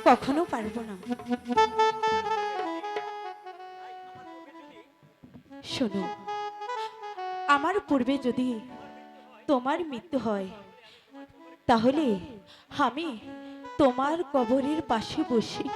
কখনো পারবো না। শোনো, আমার পূর্বে যদি তোমার মৃত্যু হয়, তাহলে আমি তোমার কবরের পাশে বসে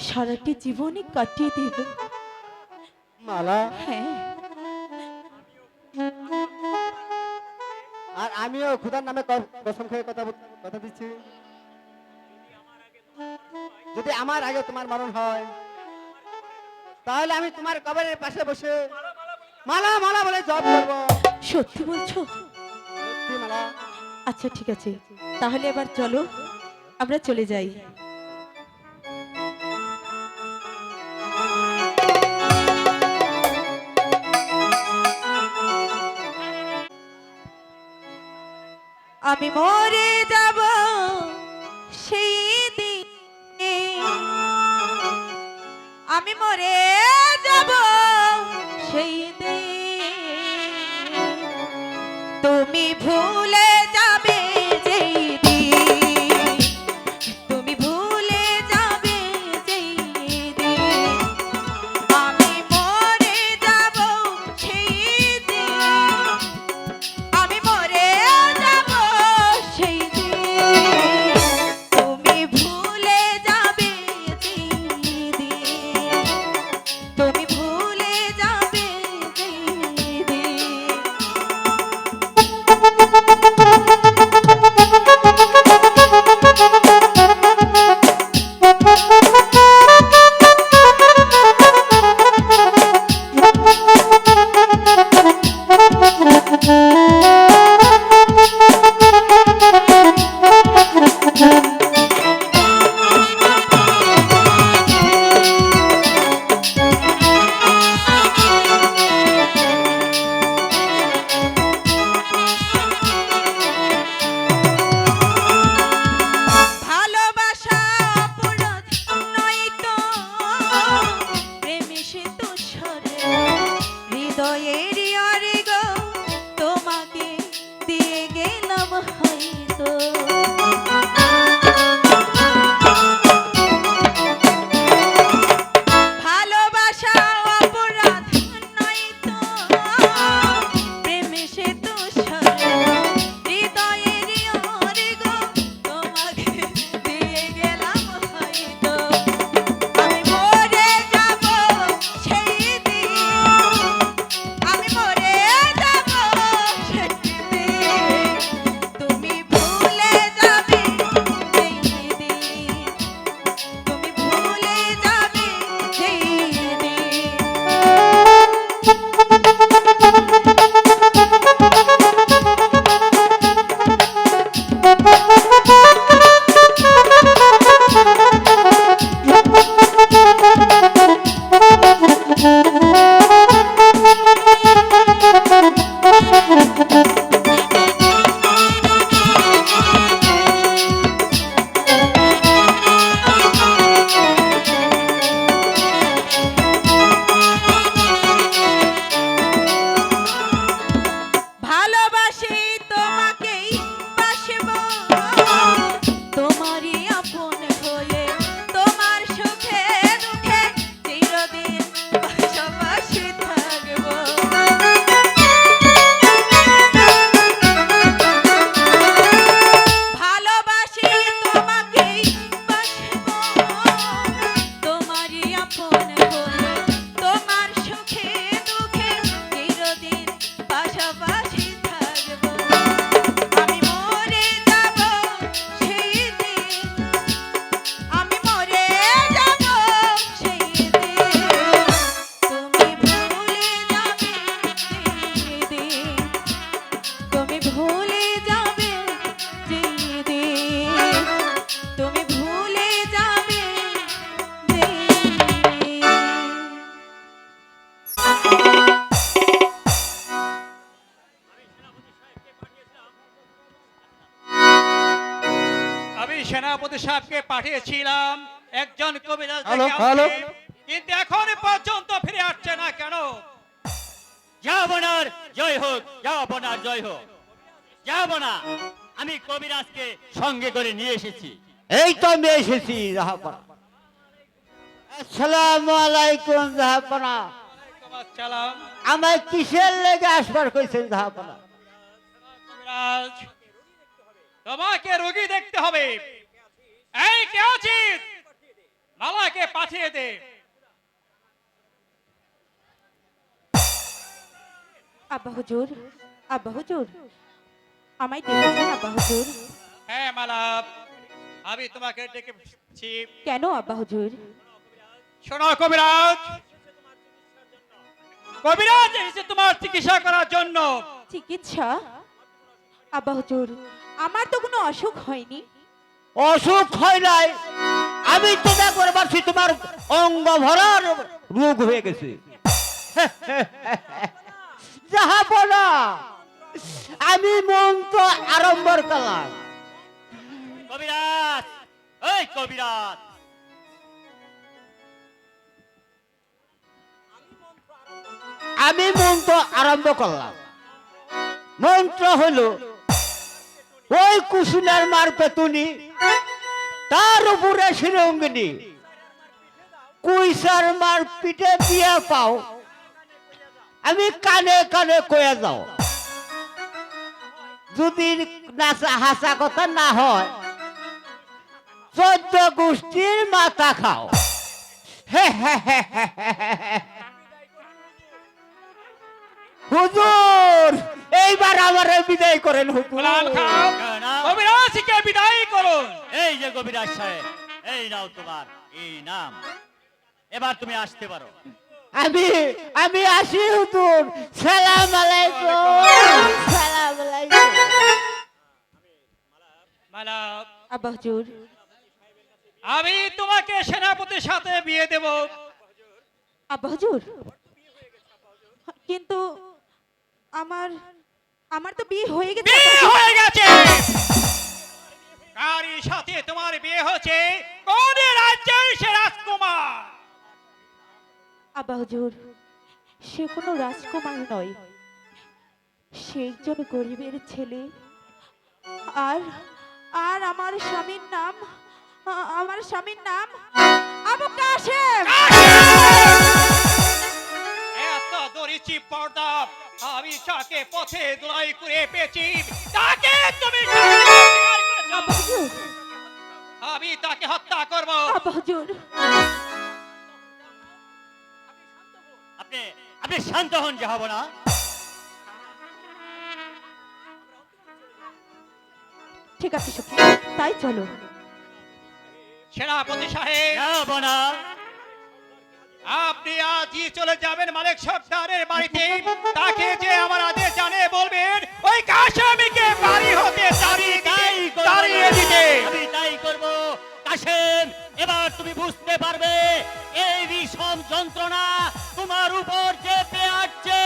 সারাটি জীবনে কাটিয়ে দেব। মালা, হ্যাঁ, আর আমিও খুদার নামে কসম খেয়ে কথা দিচ্ছি, যদি আমার আগে তোমার মরণ হয়, তাহলে আমি তোমার কবরের পাশে বসে মালা মালা বলে জপ করবো। সত্যি বলছো? সত্যি মালা। আচ্ছা ঠিক আছে, তাহলে এবার চলো আমরা চলে যাই। আমি মরে যাব সেই দিনে, আমি মরে যাব সেই দিন, তুমি ভুলে যাবে যেই দিন, তুমি ভুলে যাবে যেই দিন, আমি মরে যাব সেই দিন, আমি মরে যাব সেই দিন, তুমি ভুলে যাবে যেই দিন, তুমি ভুলে যাবে যেই দিন। ভালোবাসা অপরাধ নয় তো, প্রেমে সে তো সরে হৃদয়ের আরে গো, তোমাকে দিয়ে গেলাম হয়তো। ভালোবাসা অপরাধ নয় তো, প্রেমে সে তো সরে হৃদয়ের আরে গো, তোমাকে দিয়ে গেলাম হয়তো। আমি মরে যাব সেই দিন, আমি মরে যাব সেই দিন, তুমি ভুলে যাবে সেই দিন, তুমি ভুলে যাবে সেই ভালোবাসি তোমাকেই বাসবো, তোমারই আপন হয়ে, তোমার সুখে দুঃখে চিরদিন পাশাপাশি থাকবো। ভালোবাসি তোমাকেই বাসবো, তোমারই আপন হয়ে, তোমার সুখে দুঃখে চিরদিন পাশাপাশি থাকবো। আমি মরে যাব সেই দিন, আমি মরে যাব সেই দিন, তুমি ভুলে যাবে সেই দিন, তুমি ভুলে যাবে যেই দিন, তুমি ভুলে যাবে যেই দিন। আমি সেনাপতি সাহেবকে পাঠিয়েছিলাম একজন কবিরাজ হ্যালো, ডেকে হ্যালো। আনতে, কিন্তু এখন পর্যন্ত ফিরে আসছে না কেন? যাবনার জয় হোক, যাবনার জয় হোক, যাব না। আমি কবিরাজকে সঙ্গে করে নিয়ে এসেছি। এই তো আমি এসেছি জাহাপনা। আসসালামু আলাইকুম জাহাপনা। সালাম। আমায় কিসের লেগে আসবার কইছেন জাহাপনা? কবিরাজ, তোমাকে রোগী দেখতে হবে। এই কে আছিস? মালাকে পাঠিয়ে দে। আব্বা হুজুর, আব্বা হুজুর, আমায় ডেকেছেন আব্বা হুজুর? হ্যাঁ মালা, আমি তোমাকে ডেকেছি। কেন আব্বা হুজুর? শোনো কবিরাজ, কবিরাজ এসেছে তোমার চিকিৎসা করার জন্য। চিকিৎসা? আব্বা হুজুর, আমার তো কোনো অসুখ হয়নি। অসুখ হয় নাই, আমি তো দেখবার পারছি তোমার অঙ্গ ভরার রোগ হয়ে গেছে। জাহাপনা, আমি মন্ত্র আরম্ভ করলাম। কবিরাজ, এই কবিরাজ, আমি মন্ত্র আরম্ভ করলাম। মন্ত্র হলো ওই কুসুমের মার পেতুনি, তার উপরে শিরঙ্গিনী, কুইসার মার পিঠে বিয়ে পাও, আমি কানে কানে কয়ে যাও। যদি নাচা হাসা কথা না হয়, 14 গোষ্ঠীর মাথা খাও। হুজুর, এইবার আমারে বিদায় করেন গোলাম হুজুর। খাও, কবিরাজকে বিদায় করুন। এই যে কবিরাজ সাহেব, এই নাও তোমার এই নাম। এবার তুমি আসতে পারো। আমি আমি আসি হুজুর। সালাম আলাইকুম, সালাম আলাইকুম। মালা, আব্বা হুজুর, আমি তোমাকে সেনাপতির সাথে বিয়ে দেব। আব্বা হুজুর, কিন্তু আমার আমার তো বিয়ে হয়ে গেছে। বিয়ে হয়ে গেছে। কারীর সাথে তোমার বিয়ে হচ্ছে? কোন রাজ্যের সে রাজকুমার? আব্বা হুজুর, সে কোনো রাজকুমার নয়, সে একজন গরিবের ছেলে। আর আর আমার স্বামীর নাম আবু কাশেম। এত দরিচি পর্দা আমি তাকে পথে দোলাই করে পেয়েছি, তাকে তুমি স্বীকার করেছো। আব্বা হুজুর, আমি তাকে হত্যা করব। আব্বা হুজুর, আপনি আপনি শান্ত হন জাহাপনা। ঠিক আছে সখী, তাই চলো। সেনাপতি সাহেব, জাহাপনা, আপনি আজই চলে যাবেন মালিক সর্দারের বাড়িতে। তাকে যে আমার আদেশ জানে বলবেন ওই কাশেমকে বাড়ি হতে তাড়িয়ে দিতে। আমি তাই করব। কাশেম, এবার তুমি বুঝতে পারবে এই বিষম যন্ত্রণা তোমার উপর চেপে আসছে।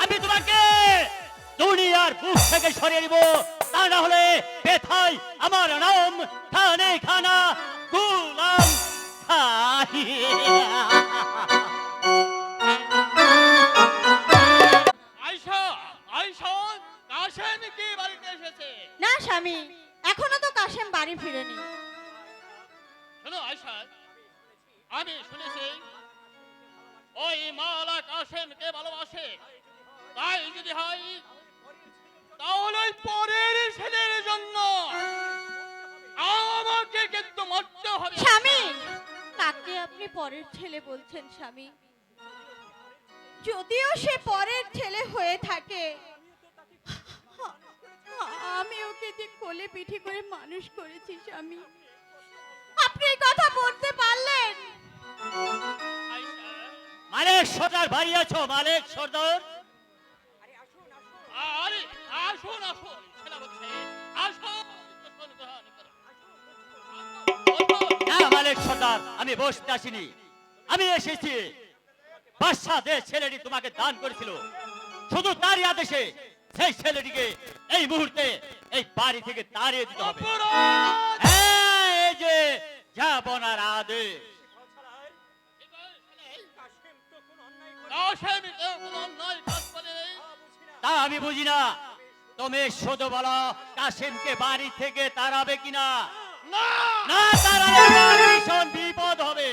আমি তোমাকে দুনিয়ার বুক থেকে সরিয়ে দিব, তা না হলে ব্যথায় আমার নাম খানে খানা গুলাম আয়শা, আয়শা, কাশেম কি বাড়িতে এসেছে? না স্বামী, এখনো তো কাশেম বাড়ি ফিরেনি। শোনো আয়শা, আমি শুনেছি ওই মালা কাশেমকে ভালোবাসে। তাই যদি হয় তাহলে ওই পরের ছেলের জন্য আমাকে কিন্তু মরতে হবে। স্বামী, কাকে আপনি পরের ছেলে বলছেন স্বামী? যদিও সে পরের ছেলে হয়ে থাকে, আমি ওকে যে কোলে পিঠে করে মানুষ করেছি স্বামী। আপনি এই কথা বলতে পারলেন? আয়শা, মালিক সর্দার বাড়ি আছো? মালিক সর্দার, আরে আসুন আসুন সেনাপতি সাহেব, আসুন। না মালিক সর্দার, আমি বসতে আসিনি। আমি এসেছি বাদশা যে ছেলেটি তোমাকে দান করেছিল, শুধু তারই আদেশে সেই ছেলেটিকে এই মুহূর্তে এই বাড়ি থেকে তাড়িয়ে দিতে হবে। হ্যাঁ, এই যে জাহাপনার আদেশ। তা আমি বুঝি না, তুমি শুধু বলো কাশেমকে বাড়ি থেকে তাড়াবে কিনা। না তাড়ালে তোমার ভীষণ বিপদ হবে।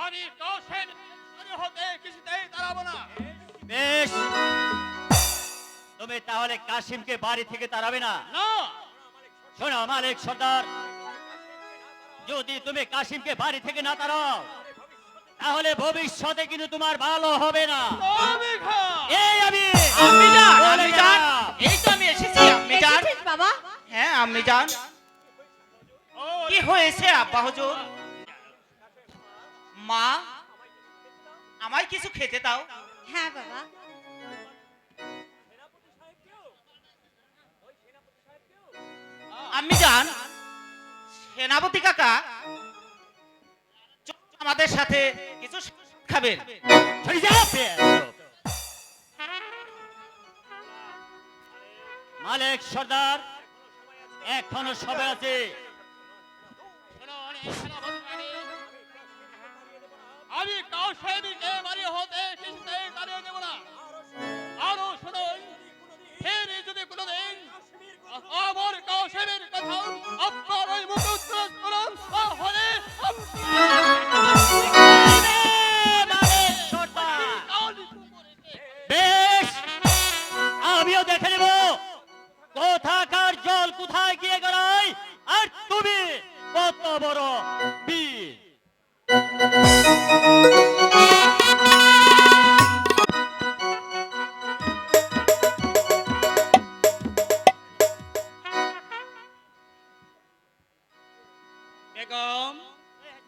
আমি কাশেম বাড়ি হতে কিছুতেই তাড়াবো না। বেশ, তুমি তাহলে কাশিমকে বাড়ি থেকে তাড়াবে না? না, শোনো মালিক সর্দার, যদি তুমি কাশিমকে বাড়ি থেকে না তাড়াও তাহলে ভবিষ্যতে কিন্তু তোমার ভালো হবে না। আমি খান। এই আমি আম্মি জান, বলে আম্মি জান, গেলাম। এই তো আমি এসেছি আম্মি জান। এসেছিস বাবা? হ্যাঁ আম্মি জান। কি হয়েছে আব্বা হুজুর? মা, আমায় কিছু খেতে দাও। হ্যাঁ বাবা। আম্মি জান, সেনাপতি কাকা চলুন আমাদের সাথে কিছু খাবেন। সরে যাও, বেয়াদব। মালিক সর্দার, এখনো সবে আছে। আমি কাউসাহেবকে বাড়ি হতে কিছুতেই তাড়িয়ে দেব না। আরো শুনুন, ফের যদি কোনোদিন আমার কাউসাহেবের কথা আপনার ওই মুখে উত্তর করুন তাহলে মালিক সর্দার, বেশ, আমিও দেখে নেব কোথাকার জল কোথায় গিয়ে গড়ায় আর তুমি কত বড় বীর। বেগম,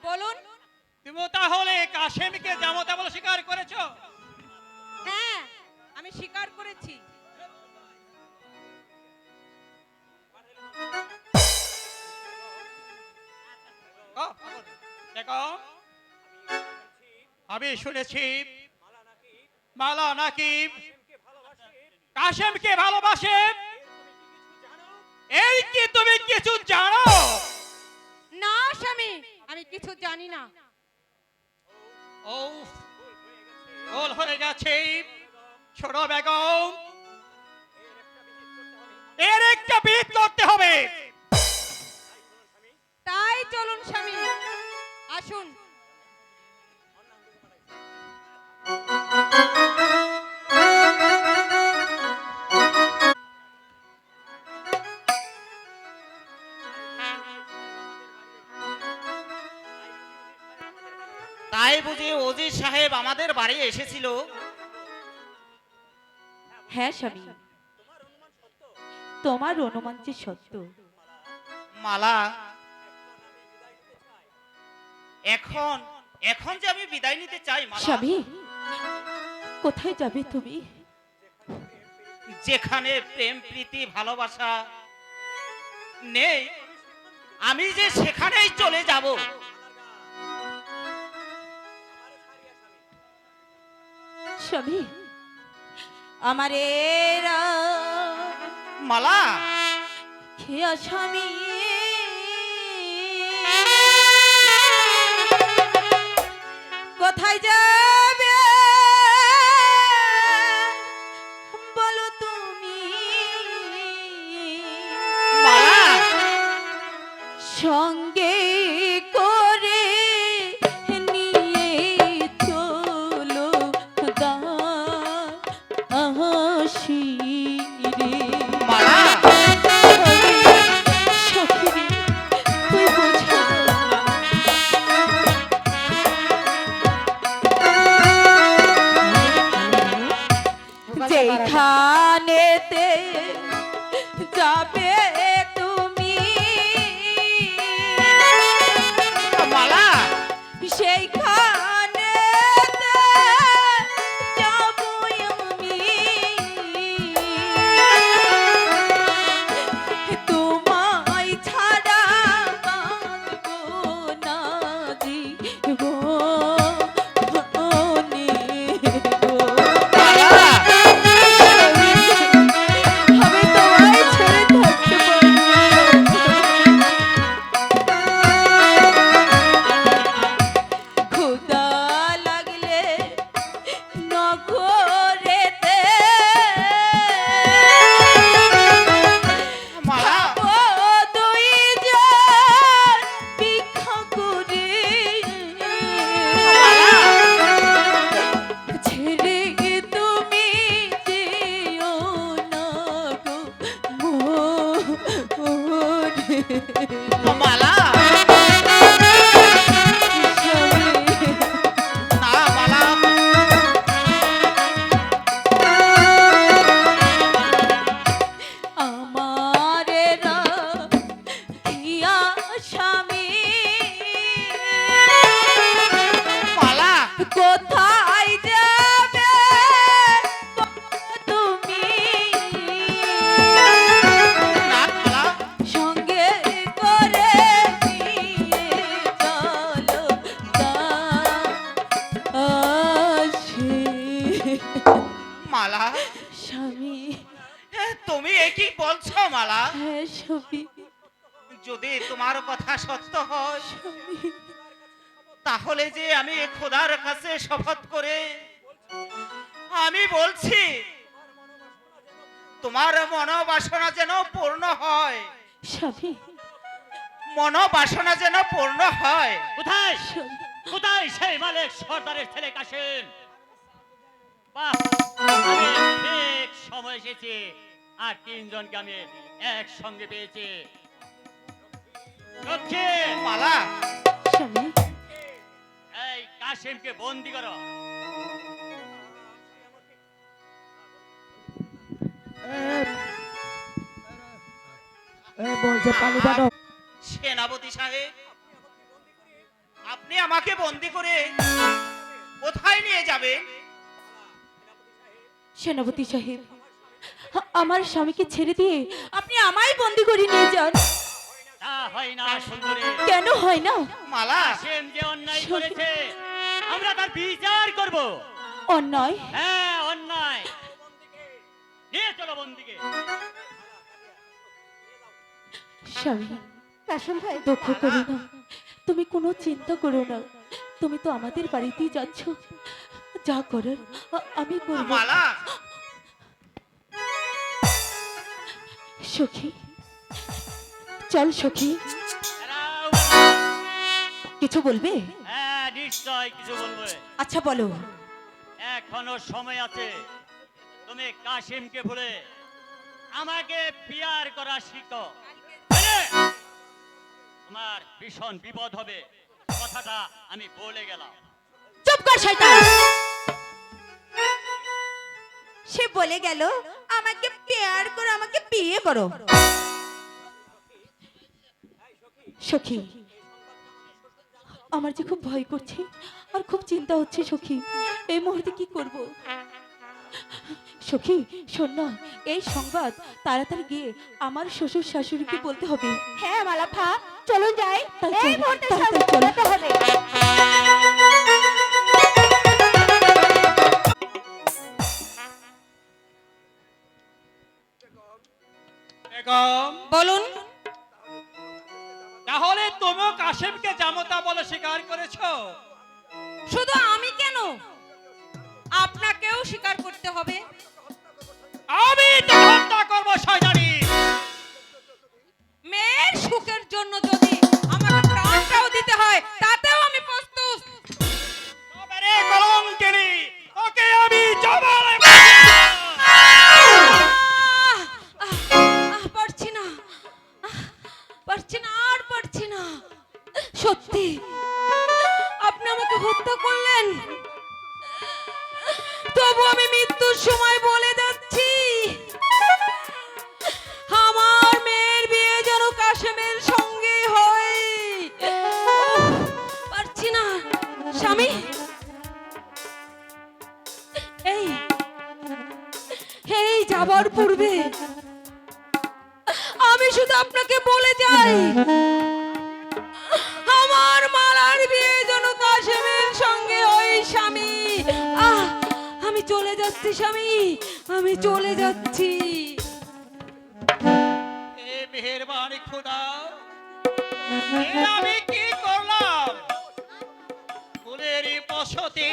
বলুন। তুমি তাহলে কাশেমকে জামতা বলে স্বীকার করেছো? হ্যাঁ, আমি স্বীকার করেছি। বেগম, আমি শুনেছি মালা নাকি কাশেমকে ভালোবাসে। এই কি তুমি কিছু জানো? না স্বামী, আমি কিছু জানি না। ও, ভুল হয়ে গেছে। ছোট বেগম, এর একটা বিহিত করতে হবে। তাই চলুন স্বামী, আসুন। তাই বুঝি ওজির সাহেব আমাদের বাড়ি এসেছিল? হ্যাঁ স্বামী, তোমার অনুমান যে সত্য। মালা, এখন এখন যে আমি বিদায় নিতে চাই মালা। স্বামী, কোথায় যাবে তুমি? যেখানে প্রেম প্রীতি ভালোবাসা নেই, আমি যে সেখানেই চলে যাব। স্বামী, আমার মালা, খেয়া স্বামী, কোথায় যাবে বলো তুমি? মালা, সঙ্গে করে নিয়ে চলো দাসী রে। মালা, সখী, তুই বোঝা যেখানেতে যাবে তুমি, মালা, সেইখানে যাব আমি। তোমায় ছাড়া বাঁচবো না জীবনে গো। মালা, মালা না মালা আমারে রাখিয়া স্বামী মালা কোথায় যাবে তুমি না মালা সঙ্গে করে নিয়ে চলো আসি মালা স্বামী তুমি এ কি বলছো মালা হ্যাঁ স্বামী যদি তোমার কথা সত্য হয় স্বামী তাহলে যে আমি খোদার কাছে শপথ করে আমি বলছি তোমার মনোবাসনা যেন পূর্ণ হয় স্বামী মনোবাসনা যেন পূর্ণ হয় কোথায় স্বামী কোথায় সেই মালিক সর্দারের ছেলে কাশেম? বাহ, আমি ঠিক সময় এসেছি আর তিনজনকে আমি একসঙ্গে পেয়েছি। দক্ষিণ, মালা স্বামী এই কাশেমকে বন্দি করো। সেনাপতি সাহেব আপনি আমাকে বন্দি করে কোথায় নিয়ে যাবেন? সেনাপতি সাহেব, আমার স্বামীকে ছেড়ে দিয়ে আপনি আমায় বন্দি করে নিয়ে যান। তা হয় না সুন্দরী। কেন হয় না? মালা কাশেম যে অন্যায় করেছে আমরা তার বিচার করব। অন্যায়? হ্যাঁ অন্যায়। নিয়ে চলো বন্দিকে। স্বামী, দুঃখ করো না, তুমি কোনো চিন্তা করো না, তুমি তো আমাদের বাড়িতেই যাচ্ছ, যা করার আমি করব। মালা সখী, চল সখী। দাঁড়াও। কিছু বলবে? হ্যাঁ নিশ্চয় কিছু বলবে। আচ্ছা বলো। এখনো সময় আছে, তুমি কাশিমকে ভুলে আমাকে পিয়ার করা শিখো। বুঝলে? তোমার ভীষণ বিপদ হবে, কথাটা আমি বলে গেলাম। চুপ কর শয়তান! সে বলে গেল আমাকে প্যার করো, আমাকে বিয়ে করো। সখী, আমার যে খুব ভয় করছে আর খুব চিন্তা হচ্ছে সখী, এই মুহূর্তে কি করব? সখী শোন না, এই সংবাদ তাড়াতাড়ি গিয়ে আমার শ্বশুর শাশুড়িকে বলতে হবে। হ্যাঁ মালাফা, চলুন যাই, তাই এই চলো, মুহূর্তে তাড়াতাড়ি চলো। যেতে হবে। বেগম, বলুন। তাহলে তুমিও কাশেমকে জামতা বলে স্বীকার করেছো? শুধু আমি কেন, আপনাকেও স্বীকার করতে হবে। আমি তো হত্যা করবো শয়তানি। মেয়ের সুখের জন্য যদি আমাকে প্রাণটাও দিতে হয় তাতেও আমি প্রস্তুত। তবে রে কলঙ্কিনী, ওকে আমি জবাই পারছি না, পারছি না, আর পারছি না। সত্যি আপনি আমাকে হত্যা করলেন, তবু আমি মৃত্যুর সময় বলে যাচ্ছি আমার মেয়ের বিয়ে যেন কাশেমের সঙ্গে হয়। পারছি না স্বামী। এই এই যাবার পূর্বে আমি শুধু আপনাকে বলে যাই আমার মালার বিয়ে যেন কাশেমের সঙ্গে হয় স্বামী। আমি চলে যাচ্ছি স্বামী, আমি চলে যাচ্ছি। এ মেহেরবানি খোদা, এ আমি কি করলাম? ফুলেরই বসতি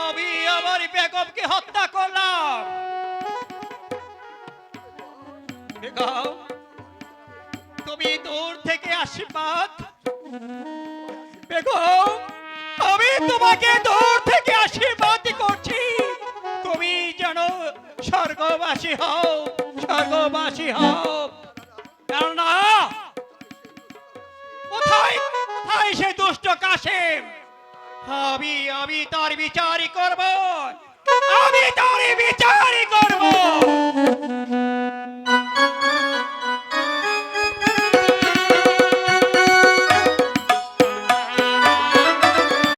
আমি আমার বেগমকে হত্যা করলাম। বেগম, তুমি দূর থেকে আশীর্বাদ। বেগম, আমি তোমাকে দূর থেকে আশীর্বাদ করছি, তুমি যেন স্বর্গবাসী হও, স্বর্গবাসী হও। কেননা কোথায় সে দুষ্ট কাশেম? আমি তার বিচারই করব, আমি তার বিচারই করব।